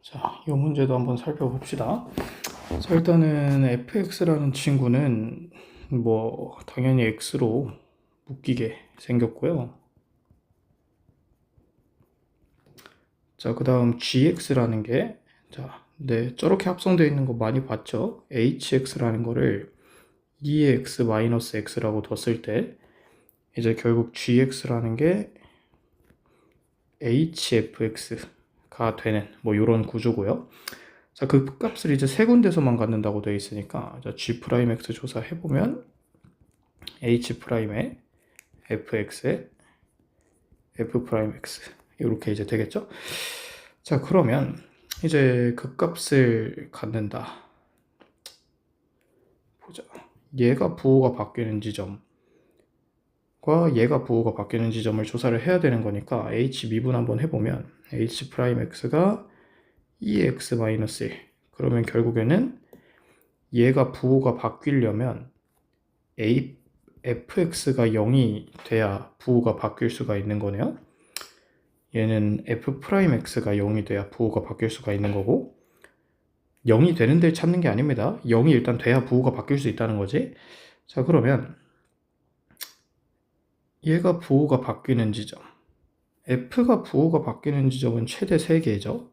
자, 이 문제도 한번 살펴봅시다. 자, 일단은 fx라는 친구는 당연히 x로 묶이게 생겼고요. 자, 그 다음 gx라는 게, 저렇게 합성되어 있는 거 많이 봤죠? hx라는 거를 2x 마이너스 x라고 뒀을 때, 이제 결국 gx라는 게 hfx가 되는, 요런 구조고요. 자, 그 값을 이제 세 군데서만 갖는다고 되어 있으니까, 자, g'x 조사해보면, h'의 fx에 f'x. 이렇게 이제 되겠죠? 자, 그러면 이제 그 값을 갖는다. 보자. 얘가 부호가 바뀌는 지점과 얘가 부호가 바뀌는 지점을 조사를 해야 되는 거니까 h 미분 한번 해보면 h'x가 2x-1 그러면 결국에는 얘가 부호가 바뀌려면 fx가 0이 돼야 부호가 바뀔 수가 있는 거네요. 얘는 f'x가 0이 돼야 부호가 바뀔 수가 있는 거고 0이 되는 데를 찾는 게 아닙니다. 0이 일단 돼야 부호가 바뀔 수 있다는 거지. 자, 그러면 얘가 부호가 바뀌는 지점 f가 부호가 바뀌는 지점은 최대 3개죠.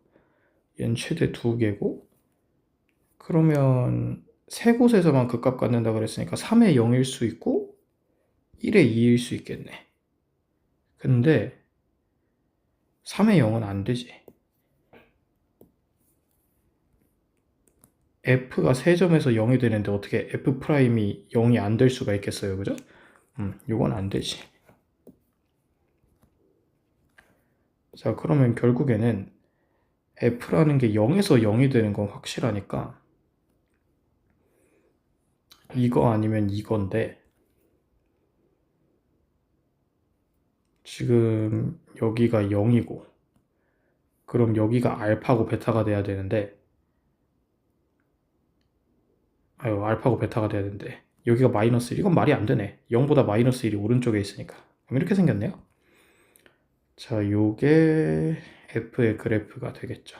얘는 최대 2개고 그러면 세 곳에서만 그 값 갖는다 그랬으니까 3의 0일 수 있고 1의 2일 수 있겠네. 근데 3의 0은 안 되지. f가 세 점에서 0이 되는데 어떻게 f'이 0이 안 될 수가 있겠어요, 그죠? 요건 안 되지. 자, 그러면 결국에는 f라는 게 0에서 0이 되는 건 확실하니까 이거 아니면 이건데 지금 여기가 0이고 그럼 여기가 알파고 베타가 돼야 되는데 알파고 베타가 돼야 되는데 여기가 마이너스 1 이건 말이 안 되네. 0보다 마이너스 1이 오른쪽에 있으니까 그럼 이렇게 생겼네요. 자, 요게 f의 그래프가 되겠죠.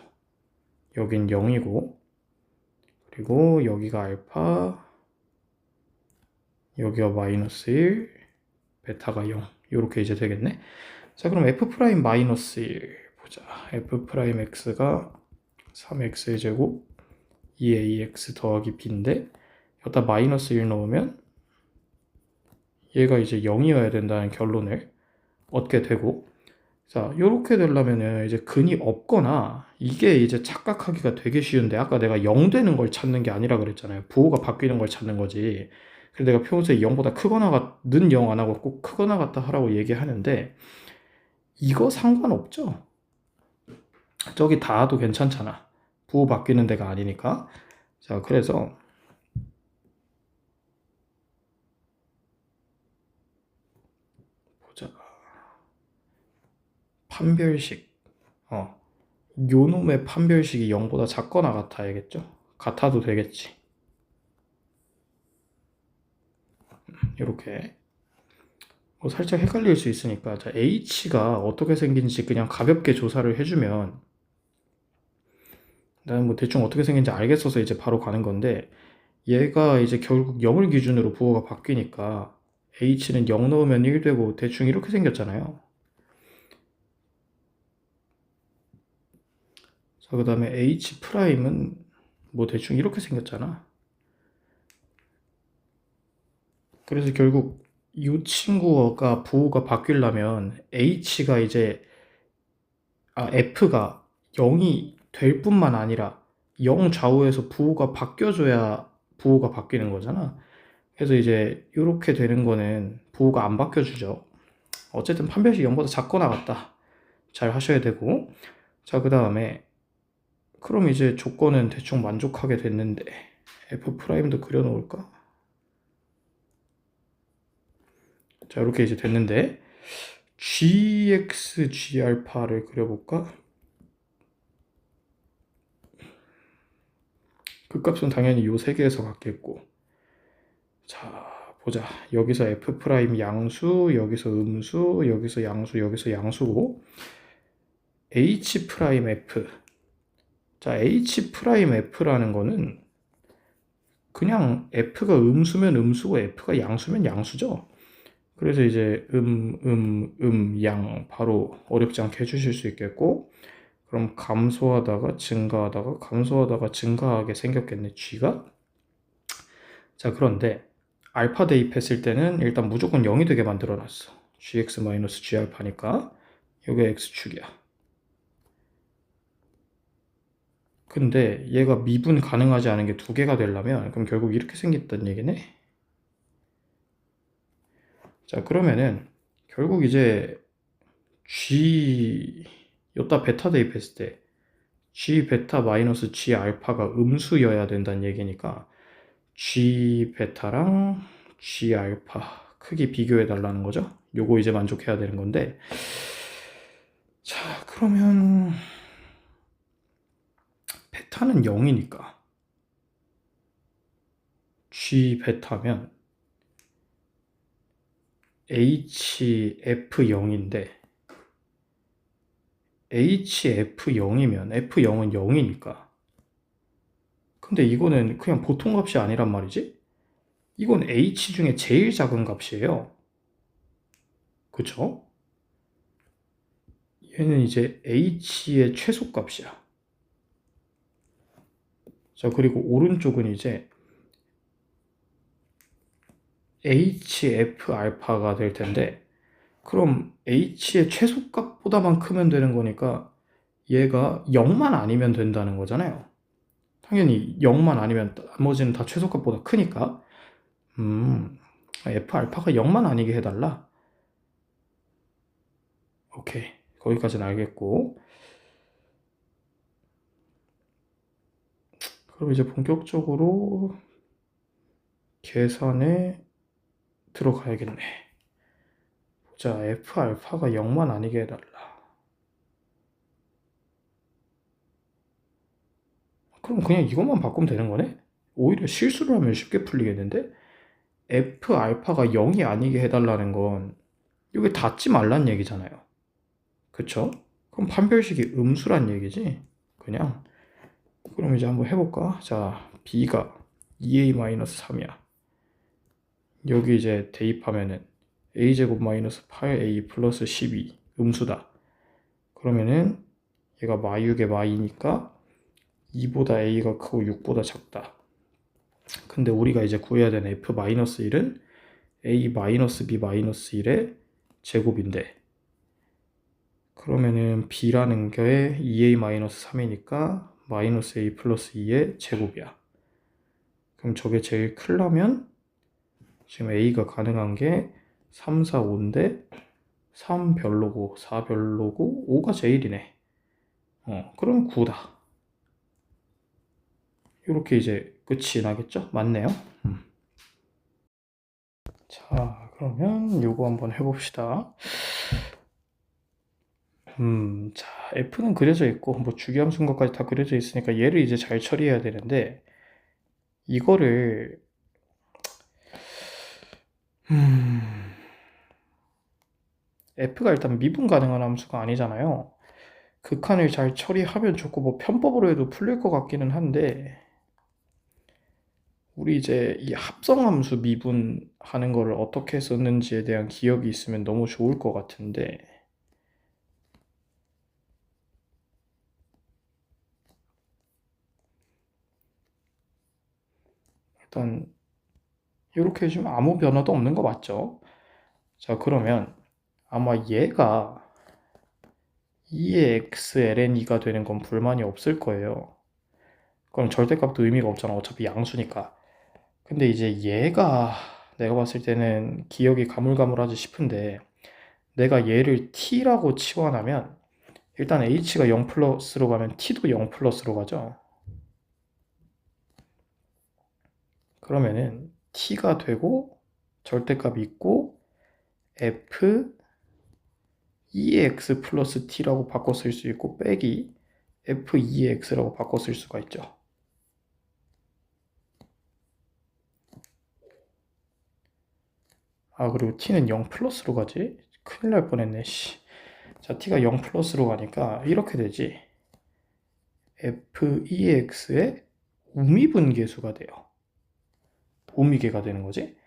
여긴 0이고 그리고 여기가 알파 여기가 마이너스 1 베타가 0 이렇게 이제 되겠네. 자, 그럼 f 프라임 마이너스 1 보자. f 프라임 x가 3x의 제곱 2ax 더하기 b인데 여기다 마이너스 1 넣으면 얘가 이제 0이어야 된다는 결론을 얻게 되고 자, 요렇게 되려면은 이제 근이 없거나 이게 이제 착각하기가 되게 쉬운데 아까 내가 0 되는 걸 찾는 게 아니라 그랬잖아요. 부호가 바뀌는 걸 찾는 거지. 그래서 내가 평소에 0보다 크거나는 0 안 하고 꼭 크거나 같다 하라고 얘기하는데 이거 상관없죠. 저기 닿아도 괜찮잖아. 부호 바뀌는 데가 아니니까. 자, 그래서 보자. 판별식. 요 놈의 판별식이 0보다 작거나 같아야겠죠? 같아도 되겠지. 이렇게 살짝 헷갈릴 수 있으니까 자, h가 어떻게 생긴지 그냥 가볍게 조사를 해주면 나는 대충 어떻게 생긴지 알겠어서 이제 바로 가는 건데 얘가 이제 결국 0을 기준으로 부호가 바뀌니까 h는 0 넣으면 1 되고 대충 이렇게 생겼잖아요. 자, 그 다음에 h 프라임은 대충 이렇게 생겼잖아. 그래서 결국 이 친구가 부호가 바뀌려면 h가 이제 f가 0이 될 뿐만 아니라 0 좌우에서 부호가 바뀌어줘야 부호가 바뀌는 거잖아. 그래서 이제 이렇게 되는 거는 부호가 안 바뀌어주죠. 어쨌든 판별식 0보다 작거나 같다. 잘 하셔야 되고 자, 그 다음에 그럼 이제 조건은 대충 만족하게 됐는데 f'도 그려놓을까? 자, 이렇게 이제 됐는데 gx, g알파를 그려볼까? 그 값은 당연히 요 세 개에서 갖겠고 자, 보자. 여기서 f 프라임 양수, 여기서 음수, 여기서 양수, 여기서 양수고 h 프라임 f 자, H 프라임 F라는 거는 그냥 F가 음수면 음수고 F가 양수면 양수죠. 그래서 이제 양 바로 어렵지 않게 해주실 수 있겠고, 그럼 감소하다가 증가하다가 감소하다가 증가하게 생겼겠네, G가. 자, 그런데 알파 대입했을 때는 일단 무조건 0이 되게 만들어놨어. gx-g 알파니까 이게 x축이야. 근데 얘가 미분 가능하지 않은 게 두 개가 되려면 그럼 결국 이렇게 생겼단 얘기네. 자, 그러면은 결국 이제 g 여기다 베타 대입했을 때 g 베타 마이너스 g 알파가 음수여야 된다는 얘기니까 g 베타랑 g 알파 크기 비교해 달라는 거죠. 요거 이제 만족해야 되는 건데, 자, 그러면 베타는 0이니까 g 베타면 hf0인데 hf0이면 f0은 0이니까, 근데 이거는 그냥 보통 값이 아니란 말이지. 이건 h 중에 제일 작은 값이에요. 그쵸? 얘는 이제 h의 최소값이야. 자, 그리고 오른쪽은 이제 hf 알파가 될 텐데, 그럼 h의 최소값보다만 크면 되는 거니까 얘가 0만 아니면 된다는 거잖아요. 당연히 0만 아니면 나머지는 다 최소값보다 크니까 f 알파가 0만 아니게 해달라. 오케이, 거기까지는 알겠고, 그럼 이제 본격적으로 계산에 들어가야겠네. 자, f 알파가 0만 아니게 해달라. 그럼 그냥 이것만 바꾸면 되는 거네? 오히려 실수를 하면 쉽게 풀리겠는데? f 알파가 0이 아니게 해달라는 건 이게 닫지 말란 얘기잖아요. 그쵸? 그럼 판별식이 음수란 얘기지? 그냥. 그럼 이제 한번 해볼까? 자, b가 2a-3이야. 여기 이제 대입하면은 a제곱 마이너스 8a 플러스 12 음수다. 그러면은 얘가 마육의 마이니까 2보다 a가 크고 6보다 작다. 근데 우리가 이제 구해야 되는 f-1은 a-b-1의 제곱인데, 그러면은 b라는 게 2a-3이니까 마이너스 a 플러스 2의 제곱이야. 그럼 저게 제일 크려면 지금 a가 가능한 게 3, 4, 5인데 3 별로고 4 별로고 5가 제일이네. 그럼 9다. 이렇게 이제 끝이 나겠죠? 맞네요. 자, 그러면 요거 한번 해봅시다. 자, f는 그려져 있고 뭐 주기함수인 것까지 다 그려져 있으니까 얘를 이제 잘 처리해야 되는데, 이거를 f가 일단 미분 가능한 함수가 아니잖아요. 극한을 잘 처리하면 좋고 뭐 편법으로 해도 풀릴 것 같기는 한데, 우리 이제 이 합성함수 미분하는 거를 어떻게 썼는지에 대한 기억이 있으면 너무 좋을 것 같은데, 일단 이렇게 해주면 아무 변화도 없는 거 맞죠? 자, 그러면 아마 얘가 2의 x ln이가 되는 건 불만이 없을 거예요. 그럼 절대값도 의미가 없잖아. 어차피 양수니까. 근데 이제 얘가 내가 봤을 때는 기억이 가물가물하지 싶은데, 내가 얘를 t라고 치환하면 일단 h가 0 플러스로 가면 t도 0 플러스로 가죠. 그러면은 t가 되고 절대값이 있고 f 2x 플러스 t라고 바꿔 쓸 수 있고 빼기 f2x라고 바꿔 쓸 수가 있죠. 아, 그리고 t는 0 플러스로 가지? 큰일 날 뻔했네, 씨. 자, t가 0 플러스로 가니까 이렇게 되지. fex의 우미분계수가 돼요. 우미계가 되는 거지.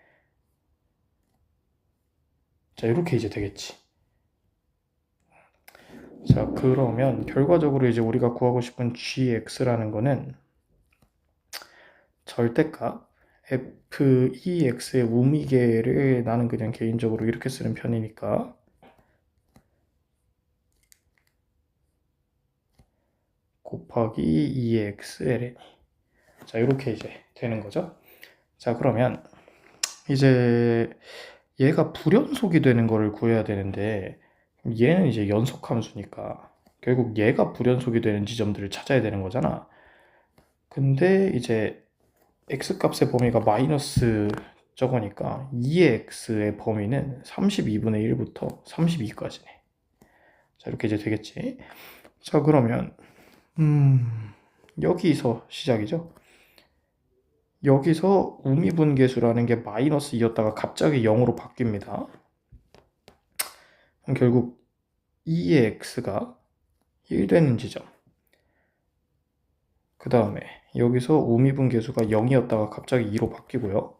자, 이렇게 이제 되겠지. 자, 그러면 결과적으로 이제 우리가 구하고 싶은 gx라는 거는 절대값 fex의 우미계를 나는 그냥 개인적으로 이렇게 쓰는 편이니까 곱하기 2x ln. 자, 이렇게 이제 되는 거죠. 자, 그러면 이제 얘가 불연속이 되는 거를 구해야 되는데 얘는 이제 연속함수니까 결국 얘가 불연속이 되는 지점들을 찾아야 되는 거잖아. 근데 이제 x값의 범위가 마이너스 저거니까 2의 x의 범위는 32분의 1부터 32까지네. 자, 이렇게 이제 되겠지. 자, 그러면 여기서 시작이죠. 여기서 우미분계수라는 게 마이너스 2였다가 갑자기 0으로 바뀝니다. 그럼 결국 2의 x가 1 되는 지점. 그 다음에 여기서 우미분계수가 0이었다가 갑자기 2로 바뀌고요.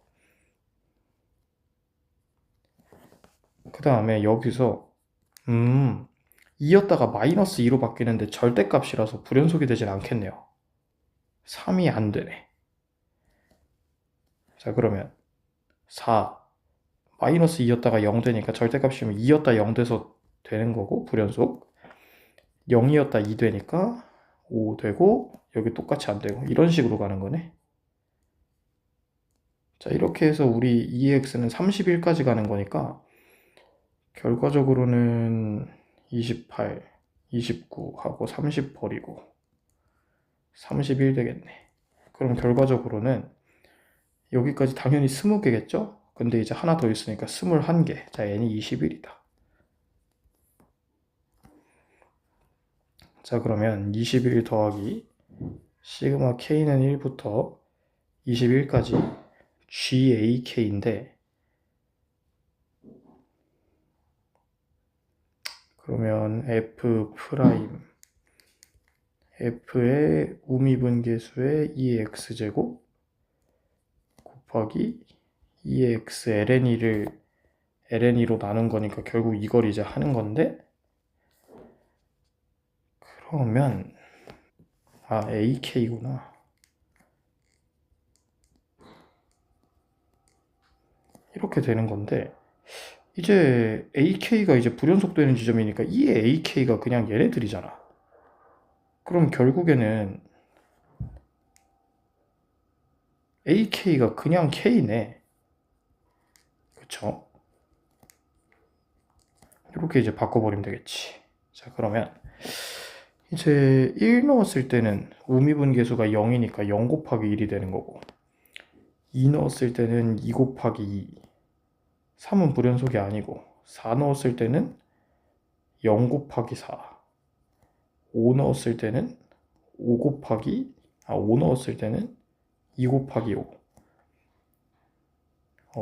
그 다음에 여기서 2였다가 마이너스 2로 바뀌는데 절대값이라서 불연속이 되진 않겠네요. 3이 안 되네. 자, 그러면 4 마이너스 2였다가 0 되니까 절대값이면 2였다 0 돼서 되는 거고 불연속 0이었다 2 되니까 5 되고 여기 똑같이 안 되고 이런 식으로 가는 거네. 자, 이렇게 해서 우리 2x는 31까지 가는 거니까 결과적으로는 28, 29 하고 30 버리고 31 되겠네. 그럼 결과적으로는 여기까지 당연히 20개겠죠? 근데 이제 하나 더 있으니까 21개. 자, n이 21이다. 자, 그러면 21 더하기 시그마 k는 1부터 21까지 GAK인데 그러면 F 프라임 F의 우미분계수의 2x제곱 곱하기 2x ln을 ln으로 나눈 거니까 결국 이걸 이제 하는 건데 그러면 ak구나. 이렇게 되는 건데 이제 ak가 이제 불연속되는 지점이니까 이 ak가 그냥 얘네들이잖아. 그럼 결국에는 ak가 그냥 k네. 그쵸? 이렇게 이제 바꿔버리면 되겠지. 자, 그러면 이제 1 넣었을 때는 우미분계수가 0이니까 0 곱하기 1이 되는 거고 2 넣었을 때는 2 곱하기 2 3은 불연속이 아니고 4 넣었을 때는 0 곱하기 4 5 넣었을 때는 5 넣었을 때는 2 곱하기 5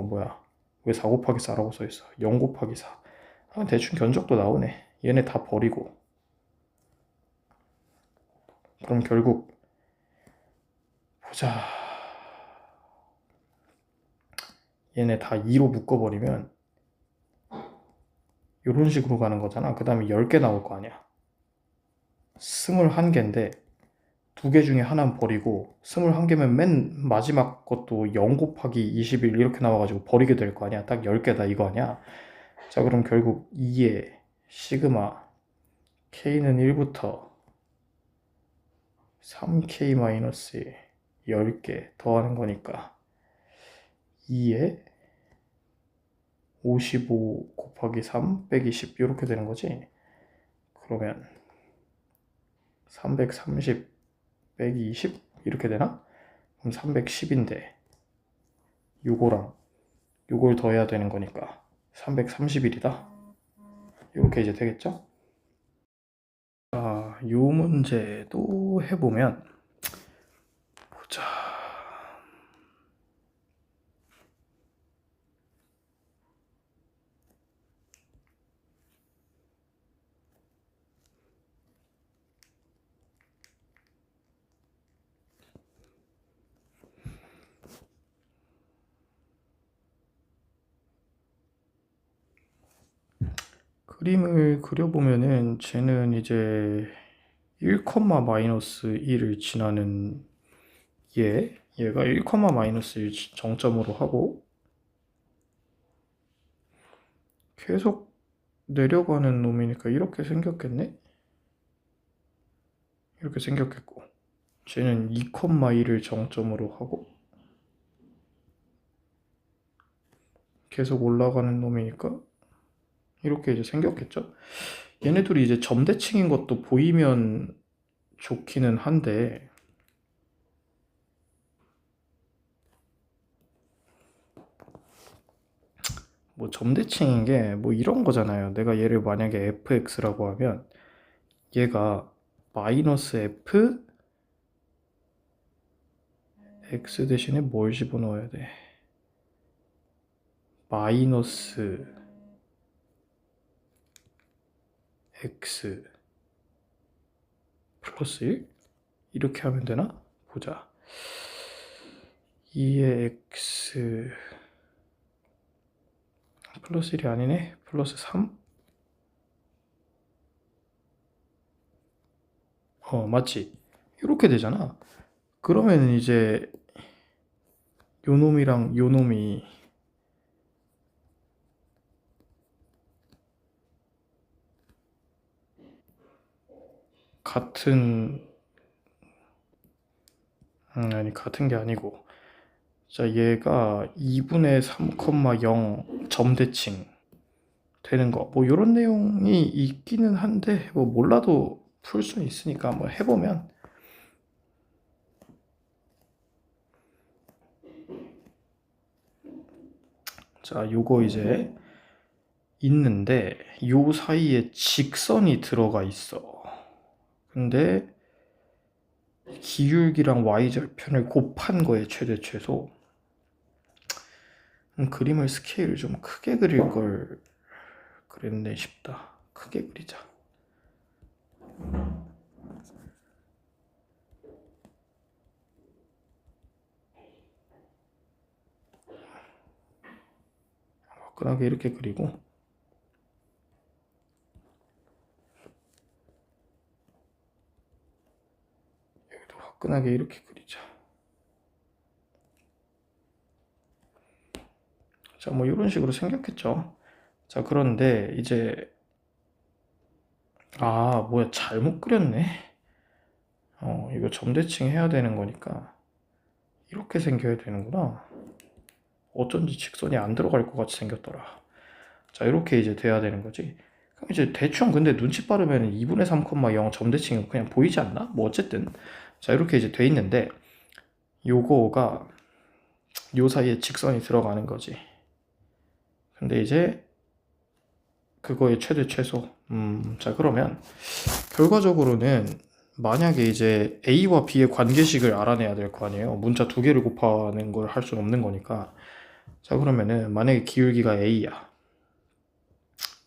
뭐야 왜 4 곱하기 4라고 써있어 0 곱하기 4 대충 견적도 나오네. 얘네 다 버리고 그럼 결국 보자 얘네 다 2로 묶어버리면 이런 식으로 가는 거잖아. 그 다음에 10개 나올 거 아니야. 21개인데 2개 중에 하나는 버리고 21개면 맨 마지막 것도 0 곱하기 21 이렇게 나와가지고 버리게 될 거 아니야. 딱 10개다 이거 아니야. 자, 그럼 결국 2의 시그마 k는 1부터 3k 10개 더하는 거니까 2의 55 곱하기 3 빼기 10 이렇게 되는 거지. 그러면 330 빼기 20 이렇게 되나? 그럼 310인데 요거랑 요걸 더해야 되는 거니까 331이다. 이렇게 이제 되겠죠? 자, 요 문제도 해보면 보자. 그림을 그려보면은 쟤는 이제 1, 마이너스 1을 지나는 얘가 1, 마이너스 1 정점으로 하고 계속 내려가는 놈이니까 이렇게 생겼겠네? 이렇게 생겼겠고 쟤는 2, 1을 정점으로 하고 계속 올라가는 놈이니까 이렇게 이제 생겼겠죠? 얘네 둘이 이제 점대칭인 것도 보이면 좋기는 한데 뭐 점대칭인 게 뭐 이런 거잖아요. 내가 얘를 만약에 fx라고 하면 얘가 마이너스 f x 대신에 뭘 집어넣어야 돼? 마이너스 x 플러스 1? 이렇게 하면 되나? 보자. 2의 x 플러스 1이 아니네. 플러스 3? 맞지? 이렇게 되잖아. 그러면 이제 요 놈이랑 요 놈이 같은 아니 같은 게 아니고 자 얘가 2분의 3,0 점대칭 되는 거 뭐 이런 내용이 있기는 한데 뭐 몰라도 풀 수는 있으니까 한번 해보면 자 요거 이제 있는데 요 사이에 직선이 들어가 있어. 근데 기울기랑 y절편을 곱한 거에 최대 최소. 그림을 스케일을 좀 크게 그릴 걸 그랬네 싶다. 크게 그리자. 화끈하게 이렇게 그리고 여기도 화끈하게 이렇게 그리자. 자, 뭐 이런 식으로 생겼겠죠. 자, 그런데 이제 뭐야 잘못 그렸네. 이거 점대칭 해야 되는 거니까 이렇게 생겨야 되는구나. 어쩐지 직선이 안 들어갈 것 같이 생겼더라. 자, 이렇게 이제 돼야 되는 거지. 그럼 이제 대충 근데 눈치 빠르면 2분의 3,0 점대칭은 그냥 보이지 않나? 뭐 어쨌든 자, 이렇게 이제 돼 있는데 요거가 요 사이에 직선이 들어가는 거지. 근데 이제 그거의 최대 최소. 자, 그러면 결과적으로는 만약에 이제 A와 B의 관계식을 알아내야 될 거 아니에요. 문자 두 개를 곱하는 걸 할 수는 없는 거니까. 자, 그러면은 만약에 기울기가 A야.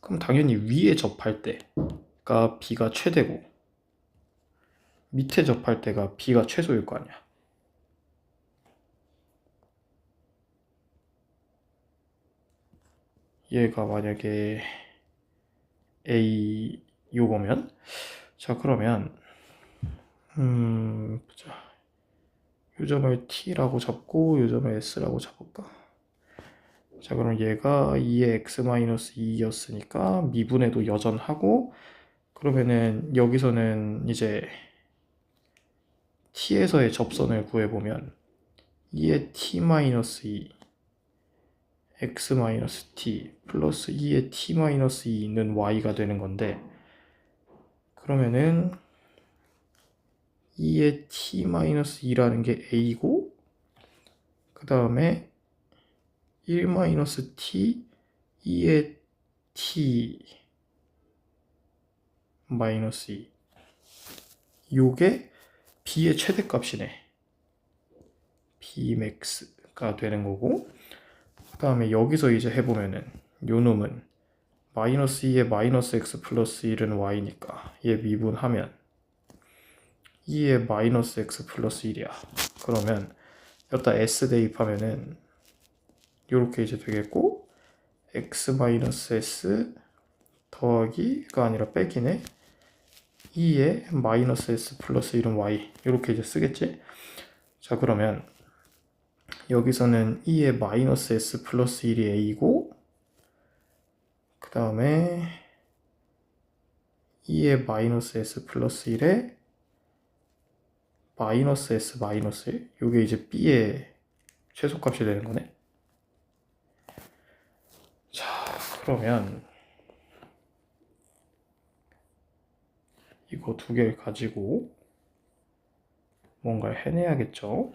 그럼 당연히 위에 접할 때가 B가 최대고 밑에 접할 때가 B가 최소일 거 아니야. 얘가 만약에 A 요거면 자, 그러면 보자. 요 점을 T라고 잡고 요 점을 S라고 잡을까? 자, 그럼 얘가 2의 x-2였으니까 미분에도 여전하고 그러면은 여기서는 이제 t에서의 접선을 구해보면 2의 t-2 x-t 플러스 2의 t-2는 y가 되는 건데 그러면은 2의 t-2라는 게 a고 그 다음에 1-t 2의 t 마이너스 2 요게 b의 최대값이네. bmax가 되는 거고 그 다음에 여기서 이제 해보면은 요 놈은 마이너스 2의 마이너스 x 플러스 1은 y니까 얘 미분하면 2의 마이너스 x 플러스 1이야. 그러면 여기다 s 대입하면은 요렇게 이제 되겠고 x 마이너스 s 더하기가 아니라 빼기네. 2에 마이너스 s 플러스 1은 y 이렇게 이제 쓰겠지. 자, 그러면 여기서는 2에 마이너스 s 플러스 1이 a고, 그 다음에 2에 마이너스 s 플러스 1에 마이너스 s 마이너스 1, 요게 이제 b의 최소값이 되는 거네. 자, 그러면 이거 두 개를 가지고 뭔가를 해내야겠죠.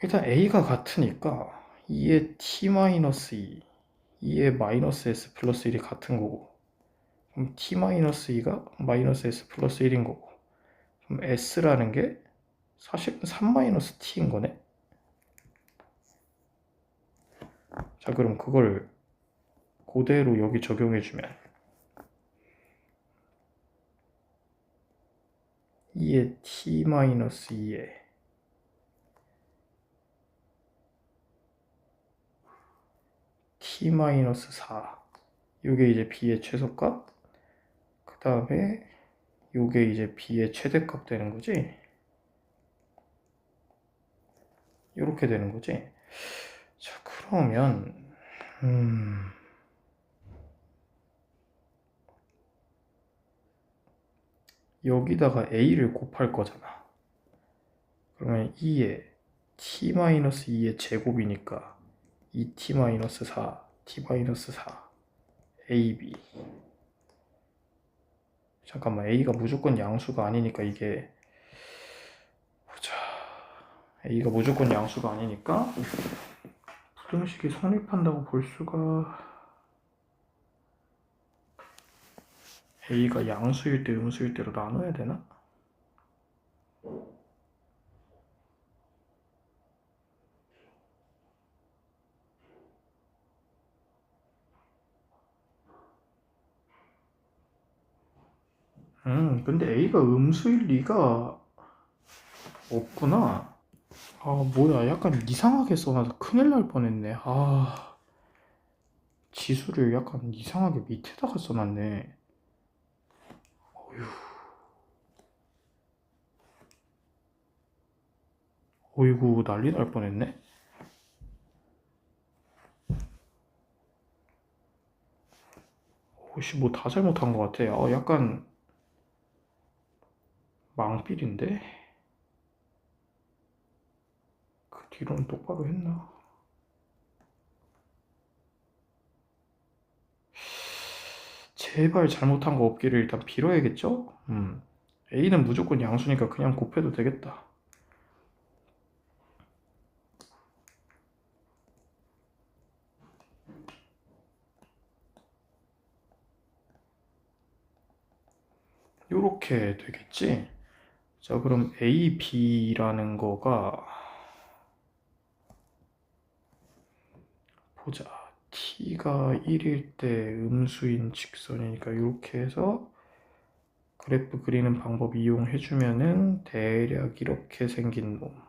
일단 a가 같으니까 2의 t-2, 2의 마이너스 s 플러스 1이 같은 거고, 그럼 t-2가 마이너스 s 플러스 1인 거고, 그럼 s라는 게 사실은 3-t인 거네. 자, 그럼 그걸 그대로 여기 적용해주면 2의 t-2에 t-4, 요게 이제 b의 최소값, 그 다음에 요게 이제 b의 최대값 되는 거지. 요렇게 되는 거지. 자, 그러면 여기다가 a를 곱할 거잖아. 그러면 2에 t-2의 제곱이니까 2t-4, t-4 ab. 잠깐만, a가 무조건 양수가 아니니까 이게, 보자, a가 무조건 양수가 아니니까 부등식이 성립한다고 볼 수가, a가 양수일 때 음수일 때로 나눠야 되나? 근데 a가 음수일 리가 없구나. 아, 뭐야, 약간 이상하게 써놔서 큰일 날 뻔했네. 아, 지수를 약간 이상하게 밑에다가 써놨네. 어휴, 어이구, 난리 날 뻔했네. 혹시 뭐 다 잘못한 것 같아. 약간 망필인데? 그 뒤로는 똑바로 했나? 제발 잘못한 거 없기를 일단 빌어야겠죠? A는 무조건 양수니까 그냥 곱해도 되겠다. 요렇게 되겠지? 자, 그럼 A, B라는 거가, 보자. T가 1일 때 음수인 직선이니까 이렇게 해서 그래프 그리는 방법 이용해주면은 대략 이렇게 생긴 놈.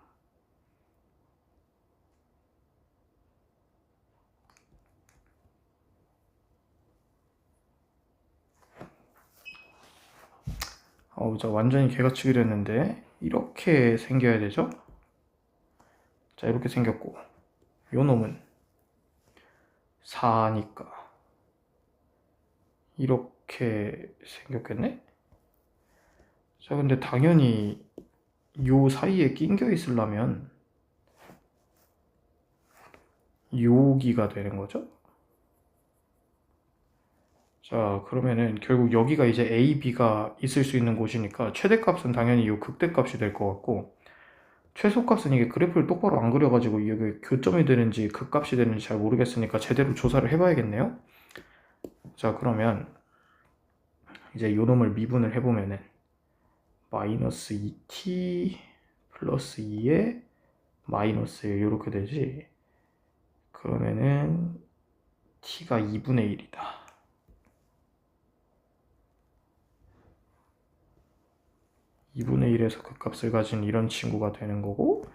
자, 완전히 개가치기로 했는데 이렇게 생겨야 되죠? 자, 이렇게 생겼고, 요 놈은 4니까 이렇게 생겼겠네? 자, 근데 당연히 요 사이에 낑겨 있으려면 여기가 되는 거죠? 자, 그러면은 결국 여기가 이제 A, B가 있을 수 있는 곳이니까 최대값은 당연히 요 극대값이 될 것 같고, 최소값은 이게 그래프를 똑바로 안 그려가지고 이게 교점이 되는지 극값이 되는지 잘 모르겠으니까 제대로 조사를 해봐야겠네요. 자, 그러면 이제 요 놈을 미분을 해보면은 마이너스 2t 플러스 2에 마이너스 1 이렇게 되지. 그러면은 t가 2분의 1이다. 2분의 1에서 그 값을 가진 이런 친구가 되는 거고,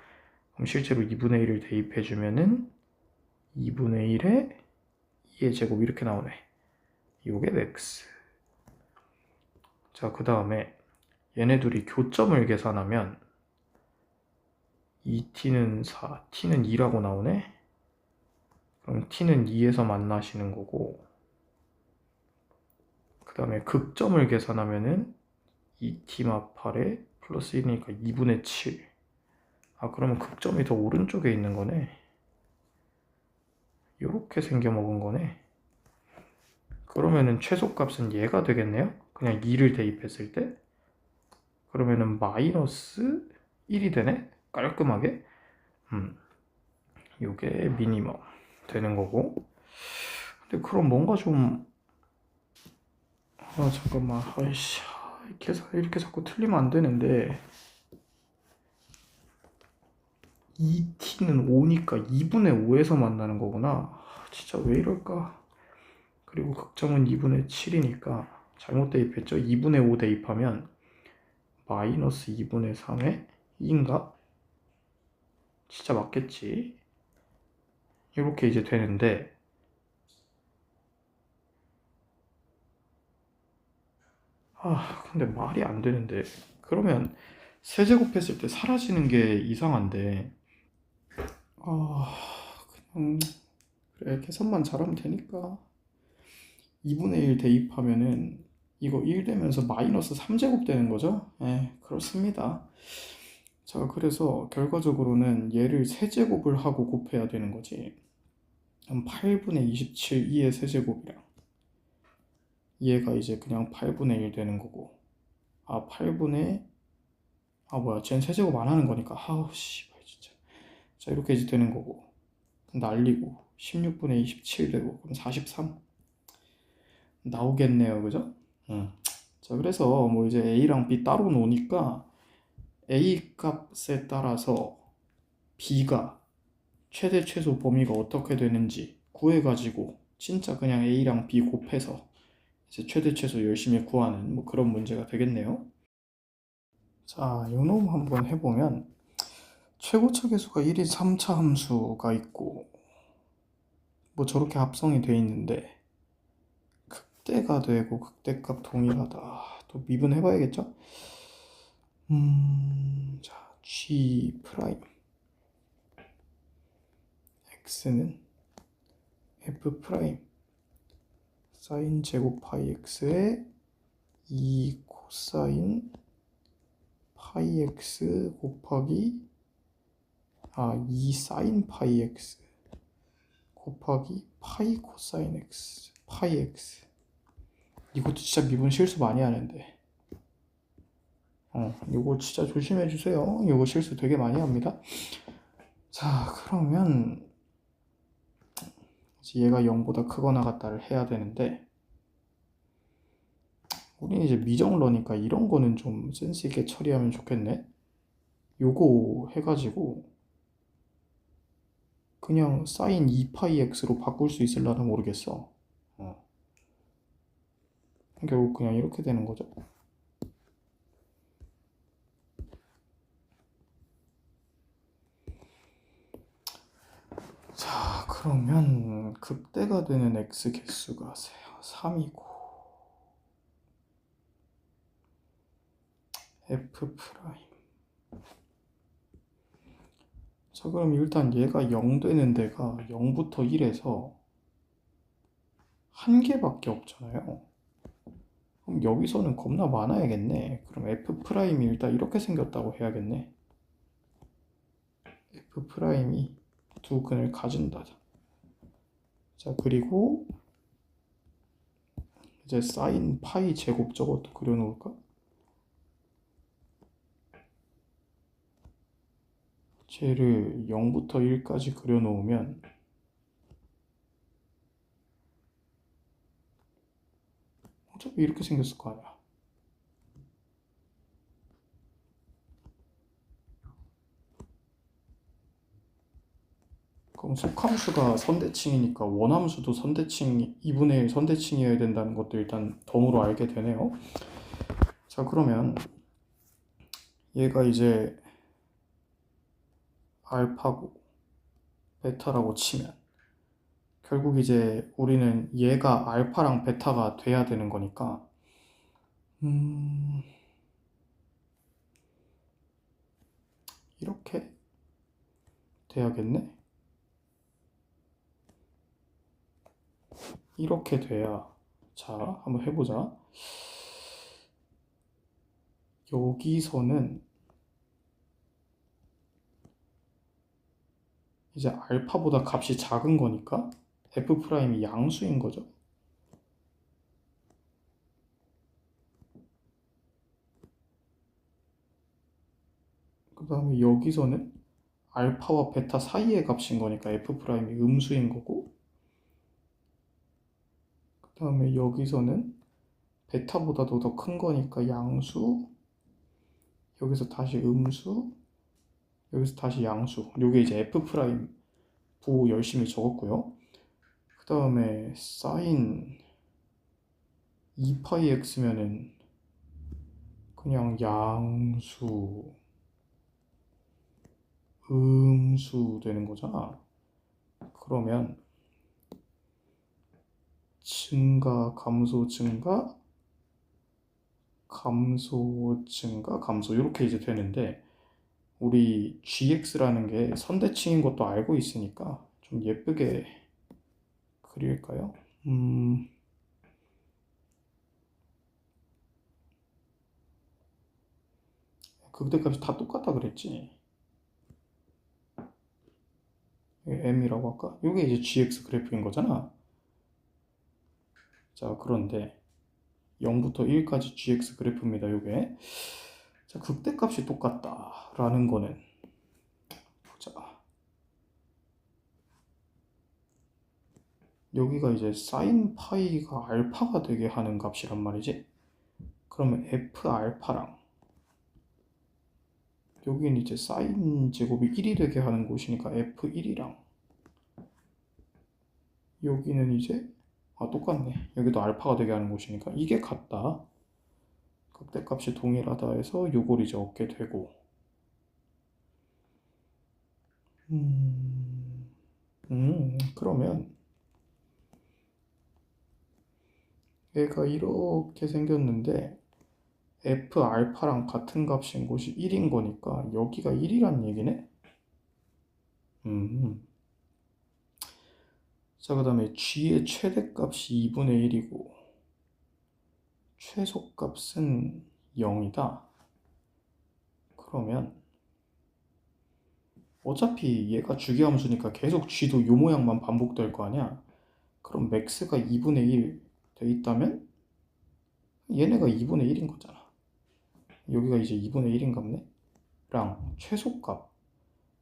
그럼 실제로 2분의 1을 대입해주면은 2분의 1에 2의 제곱 이렇게 나오네. 요게 x. 자, 그 다음에 얘네 둘이 교점을 계산하면 2t는 4, t는 2라고 나오네. 그럼 t는 2에서 만나시는 거고, 그 다음에 극점을 계산하면은 2t 마 8에 플러스 1이니까 2분의 7. 아, 그러면 극점이 더 오른쪽에 있는 거네. 요렇게 생겨 먹은 거네. 그러면은 최소값은 얘가 되겠네요. 그냥 2를 대입했을 때. 그러면은 마이너스 1이 되네. 깔끔하게. 요게 미니멈 되는 거고. 근데 그럼 뭔가 좀, 잠깐만, 아이씨, 계산 이렇게 자꾸 틀리면 안 되는데, 2t는 5니까 2분의 5에서 만나는 거구나. 진짜 왜 이럴까? 그리고 극점은 2분의 7이니까 잘못 대입했죠? 2분의 5 대입하면 마이너스 2분의 3의 2인가? 진짜 맞겠지? 이렇게 이제 되는데, 근데 말이 안 되는데. 그러면 세제곱했을 때 사라지는 게 이상한데, 그냥, 그래, 계산만 잘하면 되니까. 2분의 1 대입하면은, 이거 1 되면서 마이너스 3제곱 되는 거죠? 그렇습니다. 자, 그래서 결과적으로는 얘를 세제곱을 하고 곱해야 되는 거지. 그럼 8분의 27, 2의 세제곱이랑, 얘가 이제 그냥 8분의 1 되는 거고, 8분의, 뭐야, 쟤는 세제곱 안 하는 거니까, 씨발, 진짜. 자, 이렇게 이제 되는 거고, 날리고, 16분의 27 되고, 그럼 43 나오겠네요, 그죠? 자, 그래서 뭐 이제 A랑 B 따로 노니까, A 값에 따라서 B가 최대 최소 범위가 어떻게 되는지 구해가지고, 진짜 그냥 A랑 B 곱해서 이제 최대 최소 열심히 구하는 뭐 그런 문제가 되겠네요. 자, 요놈 한번 해보면 최고차 계수가 1인 3차 함수가 있고 뭐 저렇게 합성이 돼 있는데 극대가 되고 극대값 동일하다. 또 미분해봐야겠죠? 자, G 프라임 X는 F 프라임 사인 제곱 파이 X에 2 코사인 파이 X 곱하기 2 사인 파이 X 곱하기 파이 코사인 X 파이 X. 이것도 진짜 미분 실수 많이 하는데 이거 진짜 조심해 주세요. 이거 실수 되게 많이 합니다. 자, 그러면 얘가 0보다 크거나 같다를 해야 되는데 우린 이제 미정러니까 이런 거는 좀 센스 있게 처리하면 좋겠네. 요거 해가지고 그냥 사인 2파이 x로 바꿀 수 있을라나 모르겠어. 결국 그냥 이렇게 되는 거죠. 자, 그러면 극대가 되는 x 개수가 3이고 f 프라임. 자, 그럼 일단 얘가 0 되는 데가 0부터 1에서 한 개밖에 없잖아요. 그럼 여기서는 겁나 많아야겠네. 그럼 f 프라임이 일단 이렇게 생겼다고 해야겠네. f 프라임이 두 근을 가진다. 자, 그리고 이제 사인 파이 제곱 저것도 그려놓을까? 쟤를 0부터 1까지 그려놓으면 어차피 이렇게 생겼을 거 아니야. 그럼 속함수가 선대칭이니까 원함수도 선대칭 2분의 1 선대칭이어야 된다는 것도 일단 덤으로 알게 되네요. 자, 그러면 얘가 이제 알파고 베타라고 치면 결국 이제 우리는 얘가 알파랑 베타가 돼야 되는 거니까 이렇게 돼야겠네. 이렇게 돼야. 자, 한번 해보자. 여기서는 이제 알파보다 값이 작은 거니까 f 프라임이 양수인 거죠. 그 다음에 여기서는 알파와 베타 사이의 값인 거니까 f 프라임이 음수인 거고, 그 다음에 여기서는 베타보다도 더 큰 거니까 양수, 여기서 다시 음수, 여기서 다시 양수. 요게 이제 f 프라임 부 열심히 적었고요. 그 다음에 사인 2파이 x면은 그냥 양수, 음수 되는 거잖아. 그러면 증가, 감소, 증가, 감소, 증가, 감소 이렇게 이제 되는데, 우리 gx라는 게 선대칭인 것도 알고 있으니까 좀 예쁘게 그릴까요? 극대값이 다 똑같다 그랬지. m이라고 할까? 이게 이제 gx 그래프인 거잖아. 자, 그런데 0부터 1까지 gx 그래프입니다. 요게. 자, 극대값이 똑같다라는 거는 보자. 여기가 이제 사인 파이가 알파가 되게 하는 값이란 말이지. 그러면 f 알파랑 여기는 이제 사인 제곱이 1이 되게 하는 곳이니까 f1이랑 여기는 이제 똑같네. 여기도 알파가 되게 하는 곳이니까 이게 같다. 극대값이 동일하다 해서 요걸 이제 얻게 되고, 그러면 얘가 이렇게 생겼는데 f 알파랑 같은 값인 곳이 1인 거니까 여기가 1이란 얘기네. 자, 그 다음에 g의 최대값이 2분의 1이고 최소값은 0이다. 그러면 어차피 얘가 주기함수니까 계속 g도 요 모양만 반복될 거 아니야. 그럼 max가 2분의 1 돼 있다면 얘네가 2분의 1인 거잖아. 여기가 이제 2분의 1인 값네? 랑 최소값.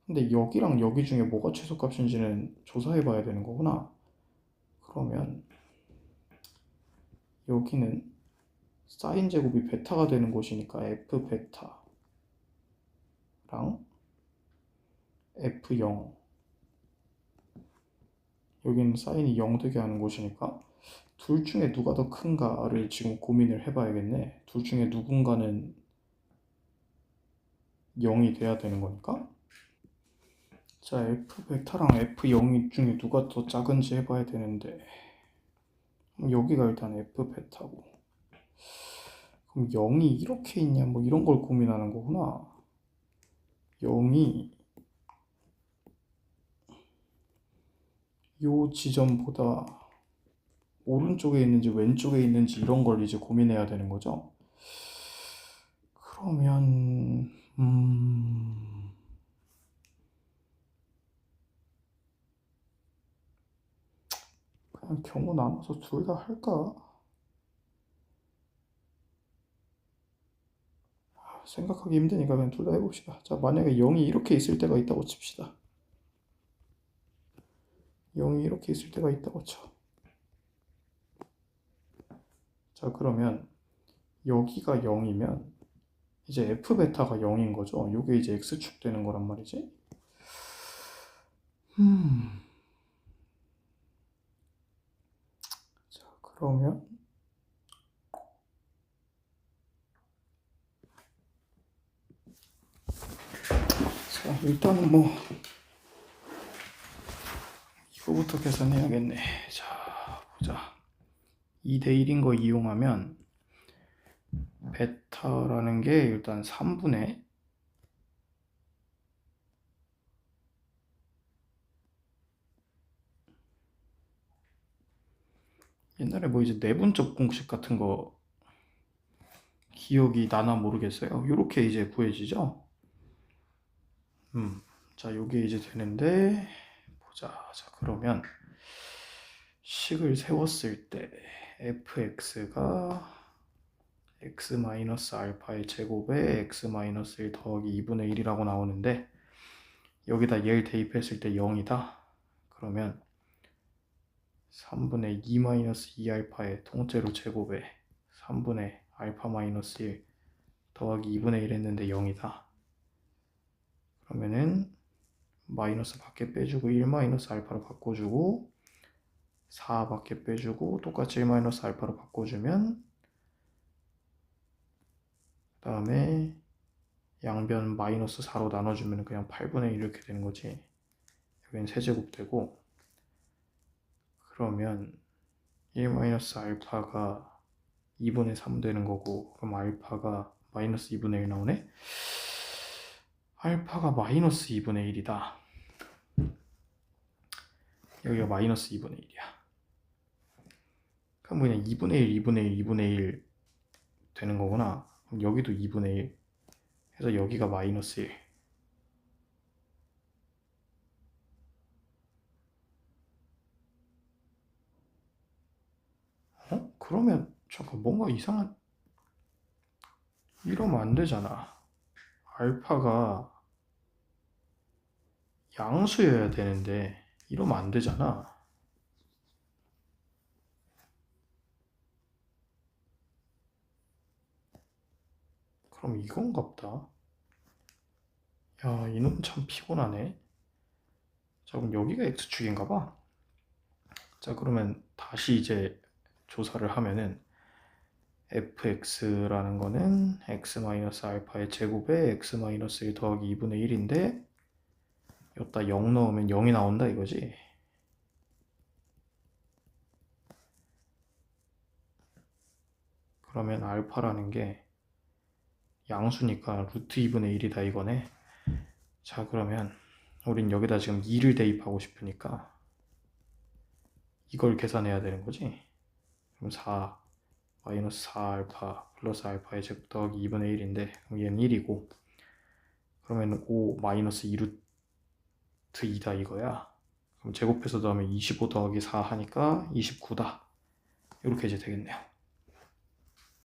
근데 여기랑 여기 중에 뭐가 최소값인지는 조사해 봐야 되는 거구나. 그러면 여기는 사인 제곱이 베타가 되는 곳이니까 f 베타랑 f0, 여기는 사인이 0 되게 하는 곳이니까 둘 중에 누가 더 큰가를 지금 고민을 해봐야겠네. 둘 중에 누군가는 0이 돼야 되는 거니까. 자, f 베타랑 f0 중에 누가 더 작은지 해봐야 되는데, 여기가 일단 f 베타고, 그럼 0이 이렇게 있냐 뭐 이런 걸 고민하는 거구나. 0이 요 지점보다 오른쪽에 있는지 왼쪽에 있는지 이런 걸 이제 고민해야 되는 거죠. 그러면 그냥 경우 나눠서 둘 다 할까? 생각하기 힘드니까 그냥 둘 다 해봅시다. 자, 만약에 0이 이렇게 있을 때가 있다고 칩시다. 0이 이렇게 있을 때가 있다고 쳐. 자, 그러면 여기가 0이면 이제 f 베타가 0인 거죠. 요게 이제 x축 되는 거란 말이지. 자, 그러면 자, 일단은 뭐 F부터 계산해야겠네. 자, 보자. 2대 1인 거 이용하면 베타라는 게 일단 3분의 옛날에 뭐 이제 내분적 공식 같은 거 기억이 나나 모르겠어요. 요렇게 이제 구해지죠. 자, 요게 이제 되는데 보자. 자, 그러면 식을 세웠을 때 fx가 x-알파의 제곱에 x-1 더하기 2분의 1이라고 나오는데 여기다 얘를 대입했을 때 0이다. 그러면 3분의 2-2알파의 통째로 제곱에 3분의 알파-1 더하기 2분의 1 했는데 0이다. 그러면은 마이너스 밖에 빼주고 1-알파로 바꿔주고 4 밖에 빼주고 똑같이 1-알파로 바꿔주면 그 다음에 양변 마이너스 4로 나눠주면 그냥 8분의 1 이렇게 되는 거지. 여기는 세제곱 되고 그러면 1-알파가 2분의 3 되는 거고 그럼 알파가 마이너스 2분의 1 나오네? 알파가 마이너스 2분의 1이다. 여기가 마이너스 2분의 1이야. 그럼 그냥 2분의 1, 2분의 1, 2분의 1 되는 거구나. 그럼 여기도 2분의 1 해서 여기가 마이너스 1. 그러면 잠깐 뭔가 이상한 이러면 안 되잖아. 알파가 양수여야 되는데 이러면 안 되잖아. 그럼 이건갑다. 야, 이놈 참 피곤하네. 자, 그럼 여기가 x축인가 봐. 자, 그러면 다시 이제 조사를 하면은 fx라는 거는 x-알파의 제곱에 x-1 더하기 2분의 1인데 여기다 0 넣으면 0이 나온다 이거지. 그러면 알파라는 게 양수니까 루트 2분의 1이다 이거네. 자, 그러면 우린 여기다 지금 2를 대입하고 싶으니까 이걸 계산해야 되는 거지. 그럼 4 마이너스 4알파 플러스 알파의 제곱 더하기 2분의 1인데 그럼 얘는 1이고 그러면 5 마이너스 2루트 2다 이거야. 그럼 제곱해서 더하면 25 더하기 4 하니까 29다. 이렇게 이제 되겠네요.